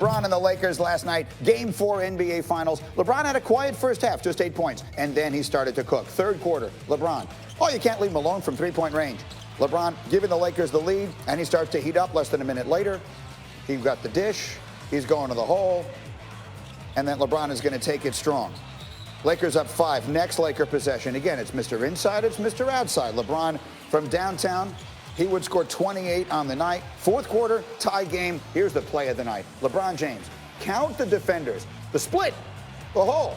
LeBron and the Lakers last night, Game 4 NBA Finals. LeBron had a quiet first half, just 8 points, and then he started to cook. Third quarter, LeBron. Oh, you can't leave him alone from three-point range. LeBron giving the Lakers the lead, and he starts to heat up less than a minute later. He got the dish. He's going to the hole. And then LeBron is going to take it strong. Lakers up 5. Next Laker possession. Again, it's Mr. Inside, it's Mr. Outside. LeBron from downtown. He would score 28 on the night. Fourth quarter, tie game. Here's the play of the night. LeBron James. Count the defenders. The split. The hole.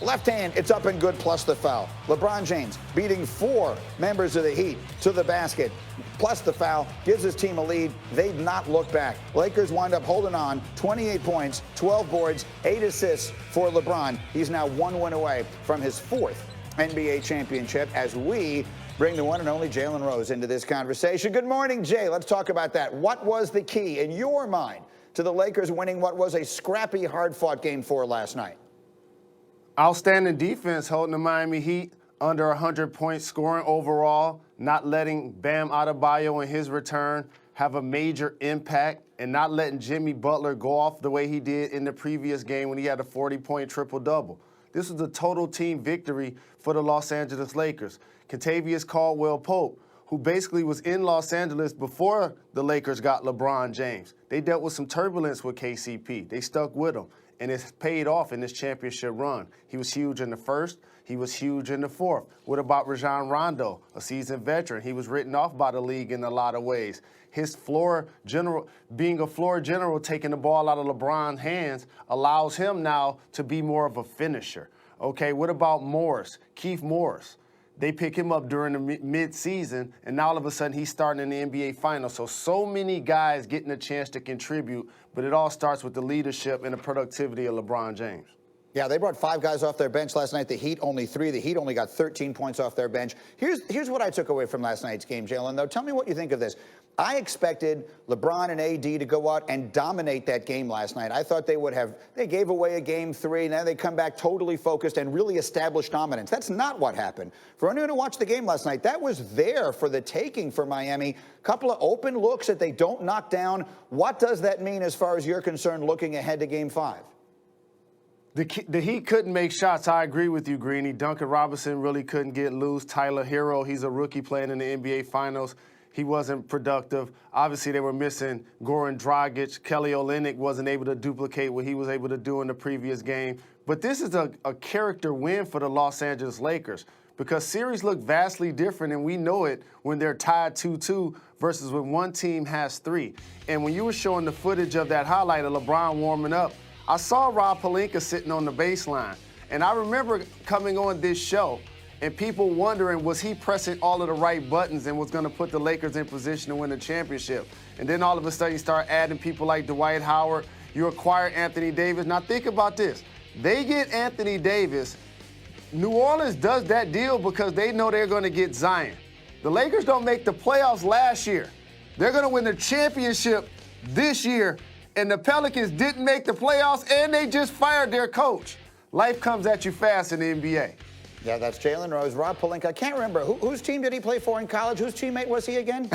Left hand, it's up and good, plus the foul. LeBron James beating 4 members of the Heat to the basket, plus the foul, gives his team a lead. They've not looked back. Lakers wind up holding on, 28 points, 12 boards, 8 assists for LeBron. He's now 1 win away from his 4th NBA championship as we bring the one and only Jalen Rose into this conversation. Good morning, Jay. Let's talk about that. What was the key, in your mind, to the Lakers winning what was a scrappy, hard-fought Game 4 last night? Outstanding defense, holding the Miami Heat under 100 points scoring overall, not letting Bam Adebayo in his return have a major impact, and not letting Jimmy Butler go off the way he did in the previous game when he had a 40-point triple-double. This was a total team victory for the Los Angeles Lakers. Kentavious Caldwell-Pope, who basically was in Los Angeles before the Lakers got LeBron James. They dealt with some turbulence with KCP. They stuck with him, and it's paid off in this championship run. He was huge in the first. He was huge in the fourth. What about Rajon Rondo, a seasoned veteran? He was written off by the league in a lot of ways. His floor general, being a floor general, taking the ball out of LeBron's hands, allows him now to be more of a finisher. Okay, what about Morris, Keith Morris? They pick him up during the mid-season, and now all of a sudden he's starting in the NBA Finals. So many guys getting a chance to contribute, but it all starts with the leadership and the productivity of LeBron James. Yeah, they brought 5 guys off their bench last night. The Heat only 3. The Heat only got 13 points off their bench. Here's what I took away from last night's game, Jalen, though. Tell me what you think of this. I expected LeBron and AD to go out and dominate that game last night. I thought they gave away a Game 3. Now they come back totally focused and really establish dominance. That's not what happened. For anyone who watched the game last night, that was there for the taking for Miami. Couple of open looks that they don't knock down. What does that mean as far as you're concerned looking ahead to Game 5? The Heat couldn't make shots. I agree with you, Greeny. Duncan Robinson really couldn't get loose. Tyler Hero, he's a rookie playing in the NBA Finals. He wasn't productive. Obviously, they were missing Goran Dragic. Kelly Olynyk wasn't able to duplicate what he was able to do in the previous game. But this is a character win for the Los Angeles Lakers because series look vastly different, and we know it when they're tied 2-2 versus when one team has 3. And when you were showing the footage of that highlight of LeBron warming up, I saw Rob Pelinka sitting on the baseline. And I remember coming on this show and people wondering, was he pressing all of the right buttons and was going to put the Lakers in position to win the championship? And then all of a sudden you start adding people like Dwight Howard. You acquire Anthony Davis. Now think about this. They get Anthony Davis. New Orleans does that deal because they know they're going to get Zion. The Lakers don't make the playoffs last year. They're going to win the championship this year. And the Pelicans didn't make the playoffs, and they just fired their coach. Life comes at you fast in the NBA. Yeah, that's Jalen Rose. Rob Pelinka, I can't remember. Whose team did he play for in college? Whose teammate was he again?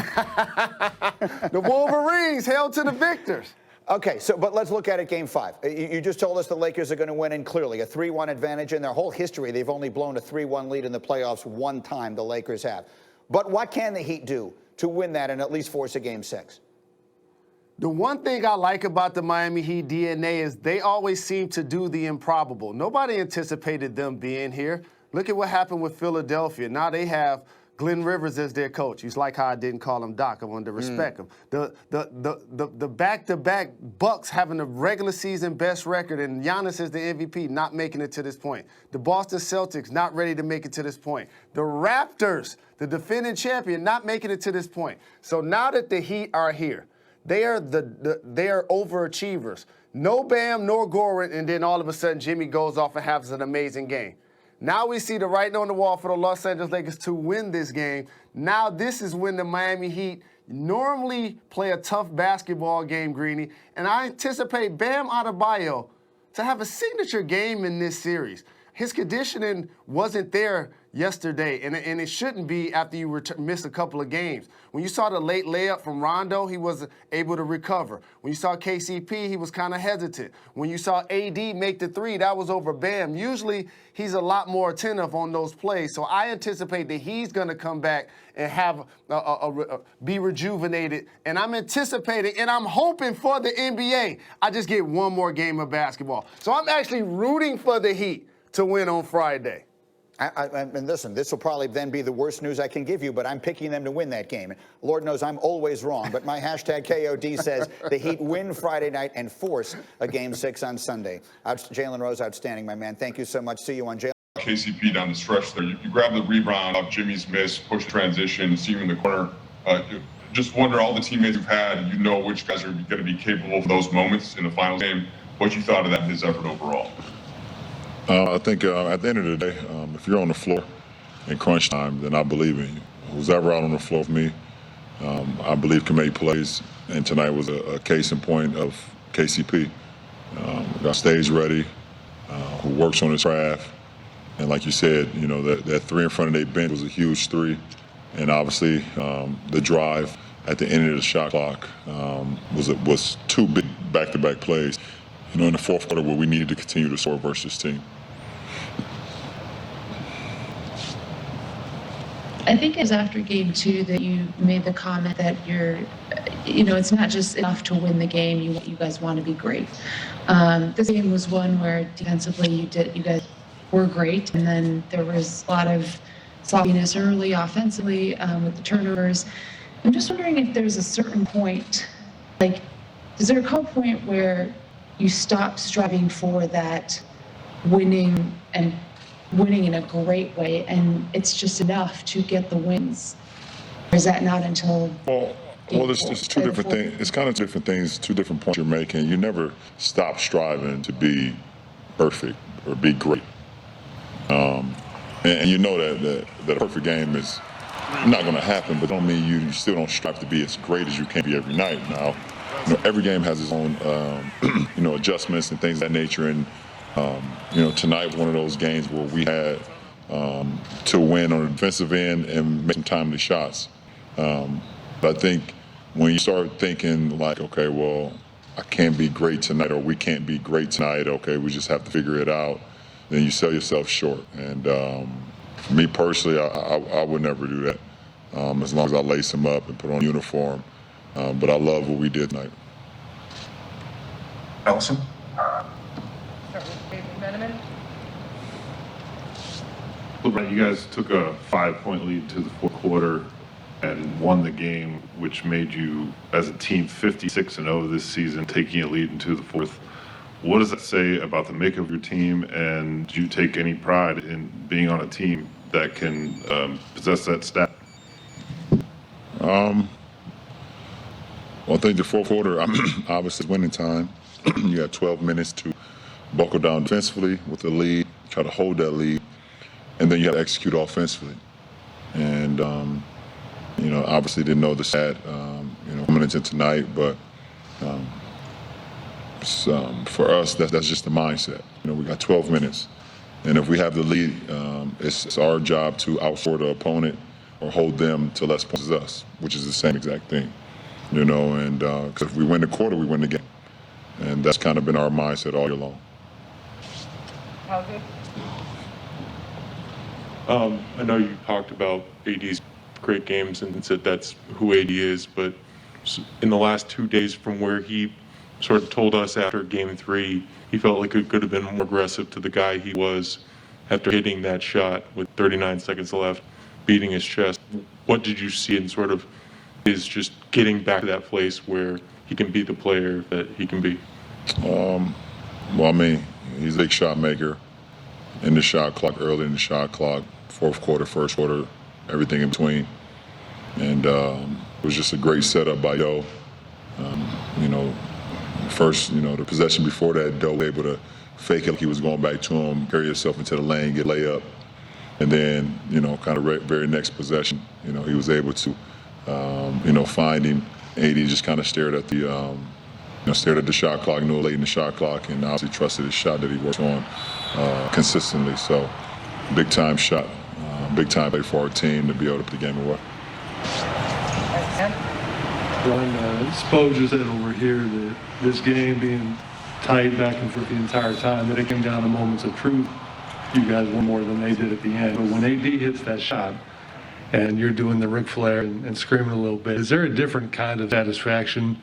The Wolverines, hail to the victors. Okay, but let's look at it Game 5. You just told us the Lakers are going to win, and clearly a 3-1 advantage. In their whole history, they've only blown a 3-1 lead in the playoffs one time, the Lakers have. But what can the Heat do to win that and at least force a Game 6? The one thing I like about the Miami Heat DNA is they always seem to do the improbable. Nobody anticipated them being here. Look at what happened with Philadelphia. Now they have Glenn Rivers as their coach. He's like how I didn't call him Doc. I wanted to respect him. The back-to-back Bucks having the regular season best record, and Giannis is the MVP, not making it to this point. The Boston Celtics not ready to make it to this point. The Raptors, the defending champion, not making it to this point. So now that the Heat are here, they are overachievers. No Bam, no Goran, and then all of a sudden Jimmy goes off and has an amazing game. Now we see the writing on the wall for the Los Angeles Lakers to win this game. Now this is when the Miami Heat normally play a tough basketball game, Greeny, and I anticipate Bam Adebayo to have a signature game in this series. his conditioning wasn't there yesterday, and it shouldn't be after you miss a couple of games. When you saw the late layup from Rondo, he wasn't able to recover. When you saw KCP, he was kind of hesitant. When you saw AD make the three, that was over Bam. Usually, he's a lot more attentive on those plays. So I anticipate that he's going to come back and have be rejuvenated. And I'm anticipating and I'm hoping for the NBA. I just get one more game of basketball. So I'm actually rooting for the Heat to win on Friday. And listen, this will probably then be the worst news I can give you, but I'm picking them to win that game. Lord knows I'm always wrong, but my hashtag KOD says the Heat win Friday night and force a Game 6 on Sunday. Jalen Rose, outstanding, my man. Thank you so much. See you on Jalen. KCP down the stretch there. You grab the rebound off Jimmy's miss, push the transition, see him in the corner. Just wonder, all the teammates you've had, you know which guys are going to be capable of those moments in the final game. What you thought of that, his effort overall? I think at the end of the day, if you're on the floor in crunch time, then I believe in you. Who's ever out on the floor with me, I believe can make plays. And tonight was a case in point of KCP. Got stage ready, who works on his craft. And like you said, you know, that three in front of their bench was a huge three. And obviously, the drive at the end of the shot clock was two big back-to-back plays, you know, in the fourth quarter where we needed to continue to score versus team. I think it was after game 2 that you made the comment that it's not just enough to win the game. You guys want to be great. This game was one where defensively you guys were great, and then there was a lot of sloppiness early offensively with the turnovers. I'm just wondering if there's a certain point, like, is there a point where you stop striving for that winning in a great way, and it's just enough to get the wins? Or is that not until? Well, there's two different things. It's kind of different things, two different points you're making. You never stop striving to be perfect or be great. And you know that a perfect game is not going to happen, but don't mean you still don't strive to be as great as you can be every night. Now, you know, every game has its own, adjustments and things of that nature. And, tonight was one of those games where we had to win on the defensive end and make some timely shots. But I think when you start thinking like, okay, well, I can't be great tonight, or we can't be great tonight, okay, we just have to figure it out, then you sell yourself short. And for me personally, I would never do that, as long as I lace them up and put on a uniform. But I love what we did tonight. Allison? LeBron, you guys took a 5-point lead to the fourth quarter and won the game, which made you, as a team, 56-0 this season, taking a lead into the fourth. What does that say about the makeup of your team, and do you take any pride in being on a team that can possess that stat? Well, I think the fourth quarter, obviously, winning time. You had 12 minutes to buckle down defensively with the lead, try to hold that lead, and then you have to execute offensively. And, obviously didn't know the stat, coming into tonight, but for us, that's just the mindset. We got 12 minutes, and if we have the lead, it's our job to outscore the opponent or hold them to less points as us, which is the same exact thing. And because if we win the quarter, we win the game. And that's kind of been our mindset all year long. How good? I know you talked about AD's great games and said that's who AD is, but in the last 2 days from where he sort of told us after Game 3, he felt like it could have been more aggressive to the guy he was after hitting that shot with 39 seconds left, beating his chest. What did you see in sort of is just getting back to that place where he can be the player that he can be? He's a big shot maker in the shot clock, early in the shot clock, fourth quarter, first quarter, everything in between. And it was just a great setup by Doe. First, the possession before that, Doe was able to fake it like he was going back to him, carry himself into the lane, get layup. And then, kind of very next possession, he was able to, find him. AD just kind of stared at the stared at the shot clock, knew it late in the shot clock, and obviously trusted his shot that he works on consistently. So, big time shot, big time play for our team to be able to put the game away. Brian, Spo just said over here that this game being tight back and forth the entire time, that it came down to moments of truth. You guys won more than they did at the end. But when AD hits that shot and you're doing the Ric Flair and screaming a little bit, is there a different kind of satisfaction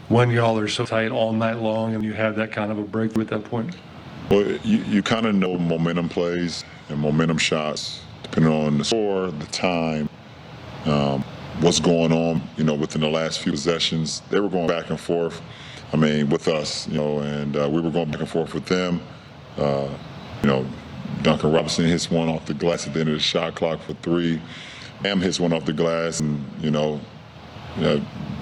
when y'all are so tight all night long and you have that kind of a breakthrough at that point? Well, you kind of know momentum plays and momentum shots, depending on the score, the time, what's going on, within the last few possessions. They were going back and forth, with us, and we were going back and forth with them. Duncan Robinson hits one off the glass at the end of the shot clock for 3. Bam hits one off the glass, and,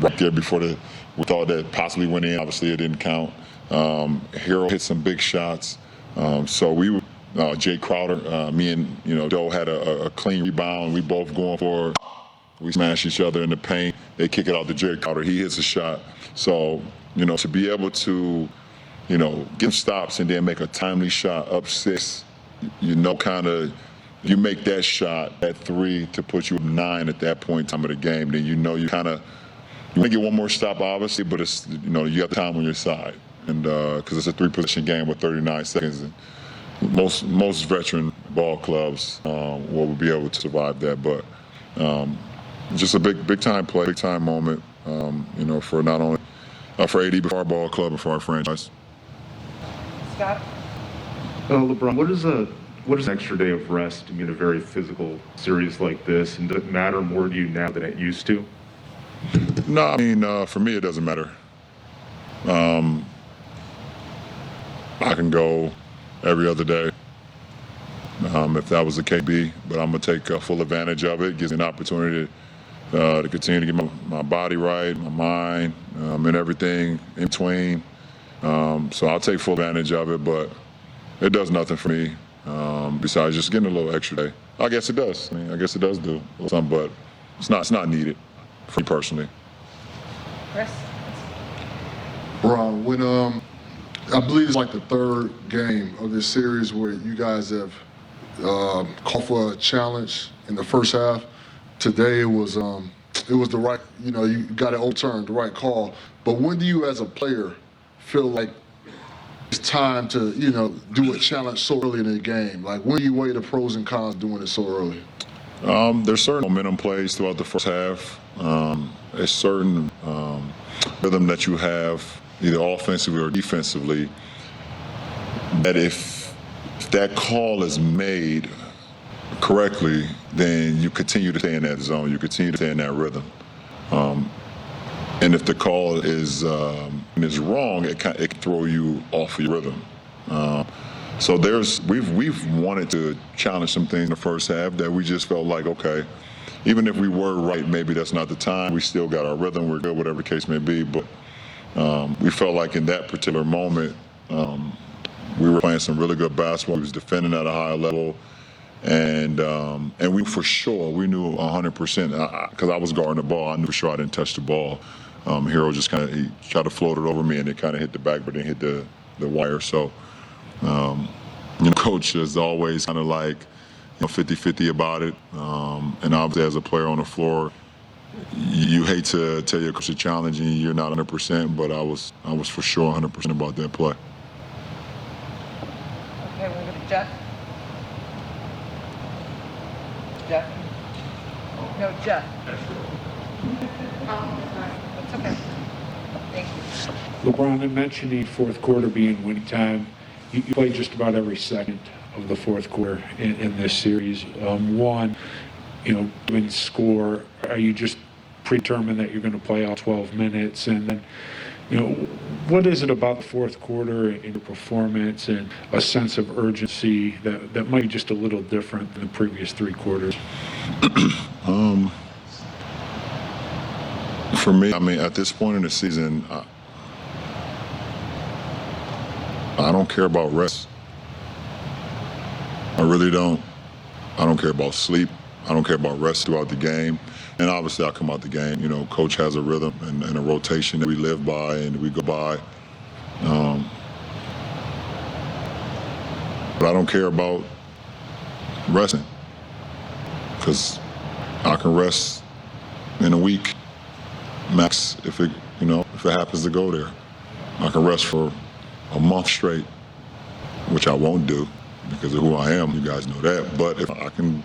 right there before we thought that possibly went in. Obviously, it didn't count. Hero hit some big shots. So we were, Jay Crowder, me and, Doe had a clean rebound. We both going for it. We smash each other in the paint. They kick it out to Jay Crowder. He hits a shot. So, to be able to, get stops and then make a timely shot up 6, you make that shot at 3 to put you up 9 at that point in time of the game, then you want to get one more stop, obviously, but it's, you got the time on your side. And because it's a 3-possession game with 39 seconds. And most veteran ball clubs will be able to survive that. But just a big time play, big time moment, for not only for AD, but for our ball club and for our franchise. Scott? LeBron, what is an extra day of rest in a very physical series like this? And does it matter more to you now than it used to? No, for me, it doesn't matter. I can go every other day if that was the KB, but I'm going to take full advantage of it. It gives me an opportunity to continue to get my body right, my mind, and everything in between. So I'll take full advantage of it, but it does nothing for me besides just getting a little extra day. I guess it does. I guess it does do something, but it's not needed for me personally. Chris? Ron, when I believe it's like the 3rd game of this series where you guys have called for a challenge in the first half. Today it was the right, you got it overturned, the right call. But when do you as a player feel like it's time to, do a challenge so early in the game? Like, when do you weigh the pros and cons doing it so early? There's certain momentum plays throughout the first half. There's certain rhythm that you have, either offensively or defensively, that if that call is made correctly, then you continue to stay in that zone. You continue to stay in that rhythm. And if the call is wrong, it can throw you off your rhythm. So we've wanted to challenge some things in the first half that we just felt like, okay, even if we were right, maybe that's not the time. We still got our rhythm. We're good, whatever the case may be. But we felt like in that particular moment, we were playing some really good basketball. We was defending at a high level. And we knew 100%, because I was guarding the ball. I knew for sure I didn't touch the ball. Hero just he tried to float it over me, and it kind of hit the back, but then hit the wire. So, coach is always kind of like 50-50 about it. And obviously, as a player on the floor, you hate to tell your coach to challenge you. You're not 100%, but I was for sure 100% about that play. Okay, we're going to Jeff. Jeff? No, Jeff. It's okay. Thank you. LeBron, I mentioned the fourth quarter being winning time. You played just about every second of the fourth quarter in this series. Win score, are you just predetermined that you're going to play all 12 minutes? And then, what is it about the fourth quarter and your performance and a sense of urgency that might be just a little different than the previous 3 quarters? For me, at this point in the season, I don't care about rest. I really don't. I don't care about sleep. I don't care about rest throughout the game. And obviously I come out the game, you know, coach has a rhythm and a rotation that we live by and we go by. But I don't care about resting because I can rest in a week max if it happens to go there. I can rest for a month straight, which I won't do because of who I am. You guys know that. But if I can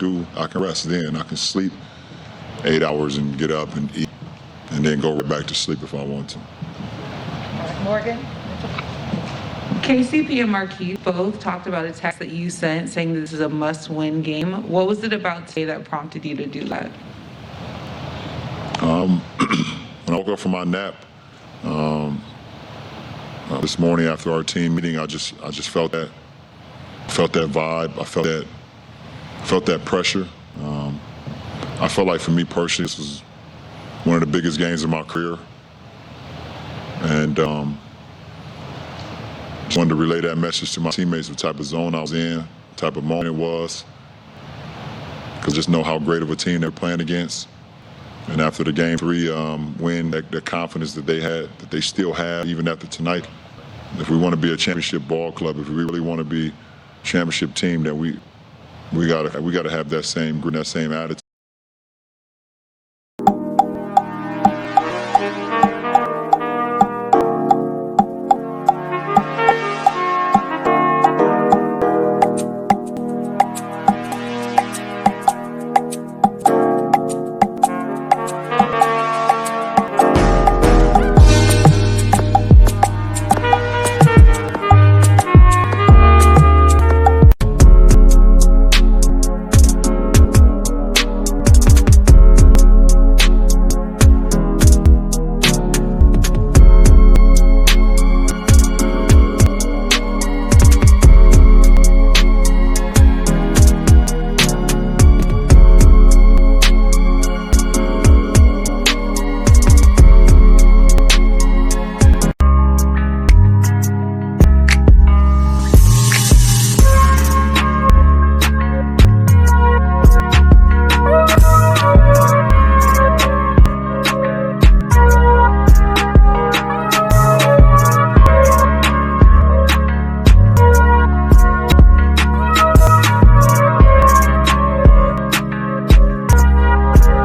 rest then. I can sleep 8 hours and get up and eat and then go right back to sleep if I want to. Morgan? KCP and Marquise both talked about a text that you sent saying this is a must-win game. What was it about today that prompted you to do that? When I woke up from my nap this morning after our team meeting, I just felt that vibe. I felt that pressure. I felt like for me personally, this was one of the biggest games of my career, and just wanted to relay that message to my teammates, the type of zone I was in, the type of moment it was, because just know how great of a team they're playing against. And after the Game 3 win, the confidence that they had, that they still have even after tonight. If we want to be a championship ball club, if we really want to be a championship team, then we gotta have that same attitude.